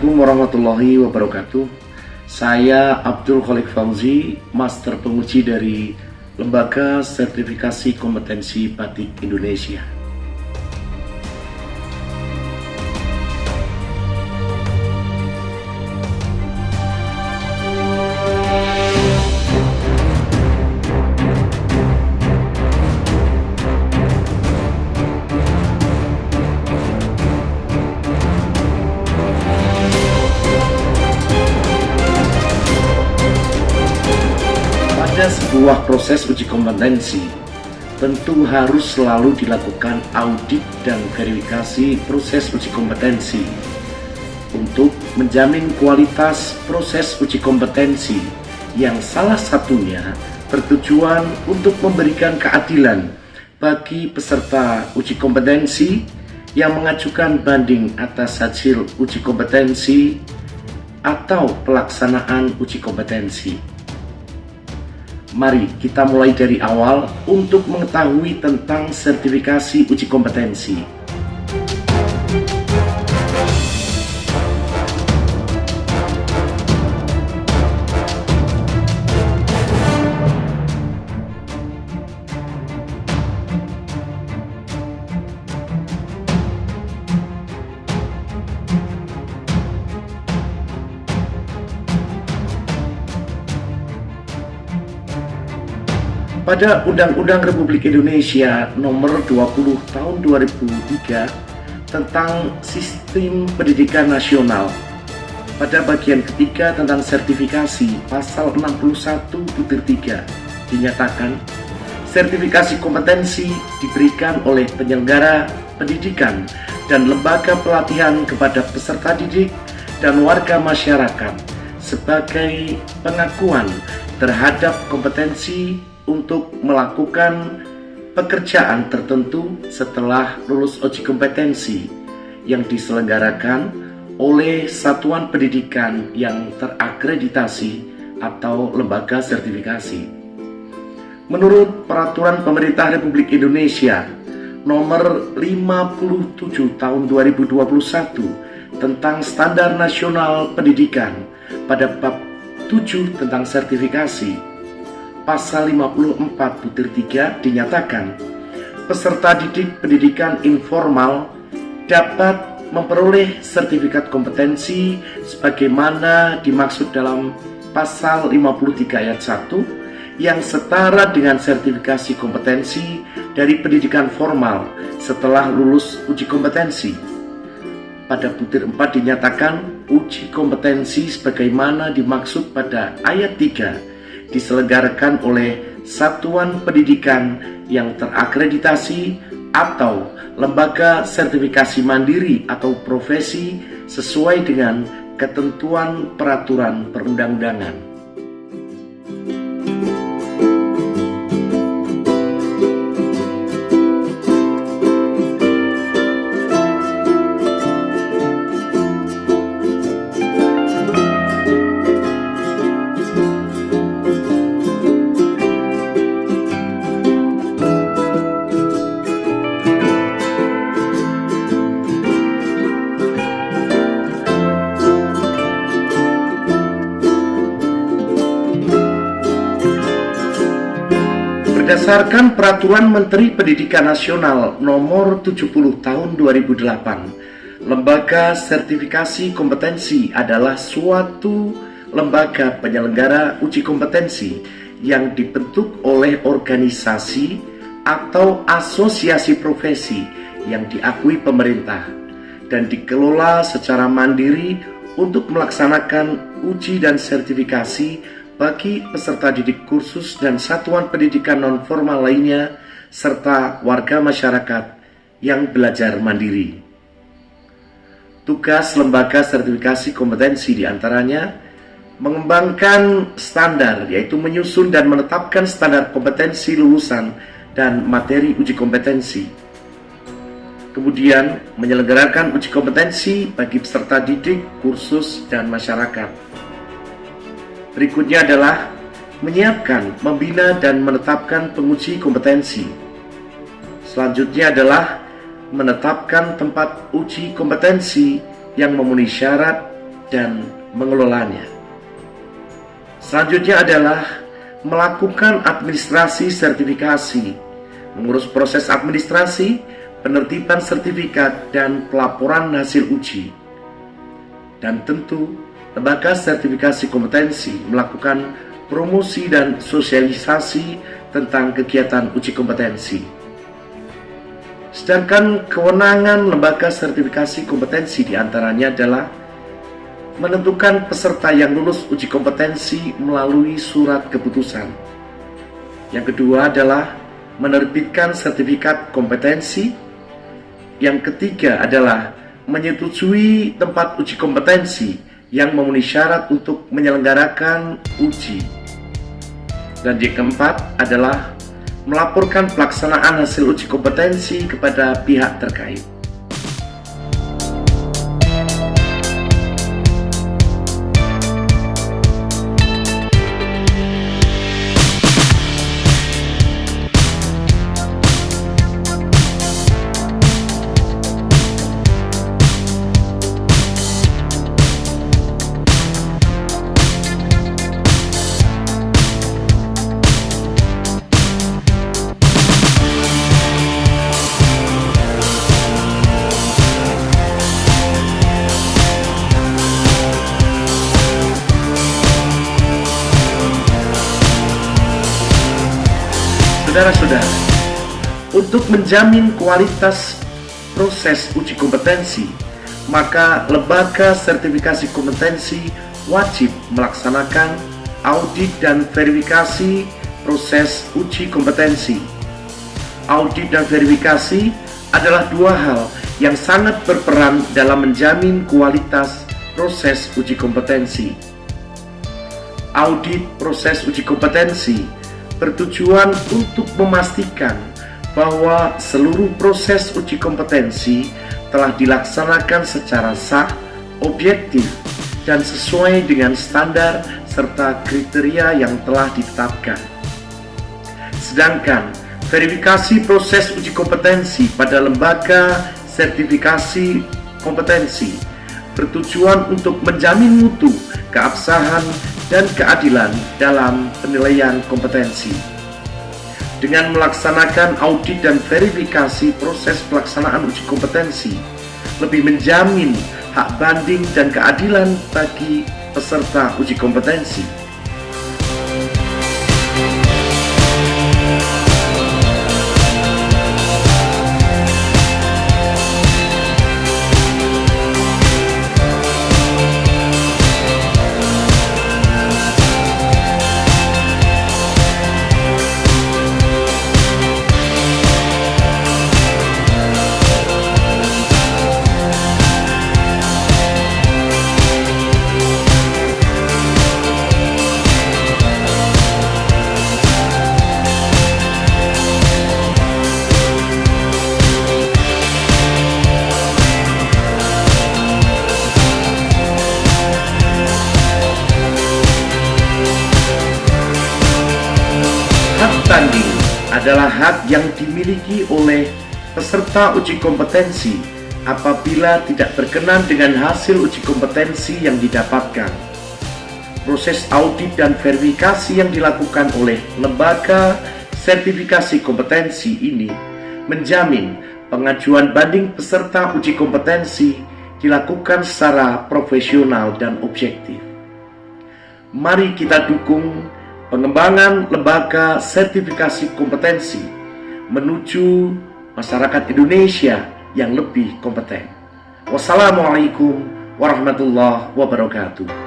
Assalamualaikum warahmatullahi wabarakatuh. Saya Abdul Khalik Fauzi, Master Penguji dari Lembaga Sertifikasi Kompetensi Batik Indonesia. Pada sebuah proses uji kompetensi, tentu harus selalu dilakukan audit dan verifikasi proses uji kompetensi untuk menjamin kualitas proses uji kompetensi yang salah satunya bertujuan untuk memberikan keadilan bagi peserta uji kompetensi yang mengajukan banding atas hasil uji kompetensi atau pelaksanaan uji kompetensi. Mari kita mulai dari awal untuk mengetahui tentang sertifikasi uji kompetensi. Pada Undang-Undang Republik Indonesia Nomor 20 Tahun 2003 tentang Sistem Pendidikan Nasional, pada bagian ketiga tentang sertifikasi pasal 61(3) dinyatakan sertifikasi kompetensi diberikan oleh penyelenggara pendidikan dan lembaga pelatihan kepada peserta didik dan warga masyarakat sebagai pengakuan terhadap kompetensi untuk melakukan pekerjaan tertentu setelah lulus uji kompetensi yang diselenggarakan oleh satuan pendidikan yang terakreditasi atau lembaga sertifikasi. Menurut Peraturan Pemerintah Republik Indonesia Nomor 57 Tahun 2021 tentang Standar Nasional Pendidikan pada bab 7 tentang sertifikasi, Pasal 54(3) dinyatakan peserta didik pendidikan informal dapat memperoleh sertifikat kompetensi sebagaimana dimaksud dalam Pasal 53 ayat 1 yang setara dengan sertifikasi kompetensi dari pendidikan formal setelah lulus uji kompetensi. Pada butir 4 dinyatakan uji kompetensi sebagaimana dimaksud pada ayat 3 diselenggarakan oleh satuan pendidikan yang terakreditasi atau lembaga sertifikasi mandiri atau profesi sesuai dengan ketentuan peraturan perundang-undangan. Berdasarkan Peraturan Menteri Pendidikan Nasional Nomor 70 Tahun 2008, Lembaga Sertifikasi Kompetensi adalah suatu lembaga penyelenggara uji kompetensi yang dibentuk oleh organisasi atau asosiasi profesi yang diakui pemerintah dan dikelola secara mandiri untuk melaksanakan uji dan sertifikasi bagi peserta didik kursus dan satuan pendidikan non-formal lainnya serta warga masyarakat yang belajar mandiri. Tugas lembaga sertifikasi kompetensi diantaranya mengembangkan standar, yaitu menyusun dan menetapkan standar kompetensi lulusan dan materi uji kompetensi. Kemudian menyelenggarakan uji kompetensi bagi peserta didik, kursus, dan masyarakat. Berikutnya adalah menyiapkan, membina, dan menetapkan penguji kompetensi. Selanjutnya adalah menetapkan tempat uji kompetensi yang memenuhi syarat dan mengelolanya. Selanjutnya adalah melakukan administrasi sertifikasi, mengurus proses administrasi, penertiban sertifikat, dan pelaporan hasil uji. Dan tentu, lembaga sertifikasi kompetensi melakukan promosi dan sosialisasi tentang kegiatan uji kompetensi. Sedangkan kewenangan lembaga sertifikasi kompetensi diantaranya adalah menentukan peserta yang lulus uji kompetensi melalui surat keputusan. Yang kedua adalah menerbitkan sertifikat kompetensi. Yang ketiga adalah menyetujui tempat uji kompetensi yang memenuhi syarat untuk menyelenggarakan uji. Dan yang keempat adalah melaporkan pelaksanaan hasil uji kompetensi kepada pihak terkait. Saudara-saudara, untuk menjamin kualitas proses uji kompetensi, maka lembaga sertifikasi kompetensi wajib melaksanakan audit dan verifikasi proses uji kompetensi. Audit dan verifikasi adalah dua hal yang sangat berperan dalam menjamin kualitas proses uji kompetensi. Audit proses uji kompetensi bertujuan untuk memastikan bahwa seluruh proses uji kompetensi telah dilaksanakan secara sah, objektif, dan sesuai dengan standar serta kriteria yang telah ditetapkan. Sedangkan verifikasi proses uji kompetensi pada lembaga sertifikasi kompetensi bertujuan untuk menjamin mutu, keabsahan, dan keadilan dalam penilaian kompetensi. Dengan melaksanakan audit dan verifikasi proses pelaksanaan uji kompetensi, lebih menjamin hak banding dan keadilan bagi peserta uji kompetensi. Hak banding adalah hak yang dimiliki oleh peserta uji kompetensi apabila tidak berkenan dengan hasil uji kompetensi yang didapatkan. Proses audit dan verifikasi yang dilakukan oleh lembaga sertifikasi kompetensi ini menjamin pengajuan banding peserta uji kompetensi dilakukan secara profesional dan objektif. Mari kita dukung pengembangan lembaga sertifikasi kompetensi menuju masyarakat Indonesia yang lebih kompeten. Wassalamualaikum warahmatullahi wabarakatuh.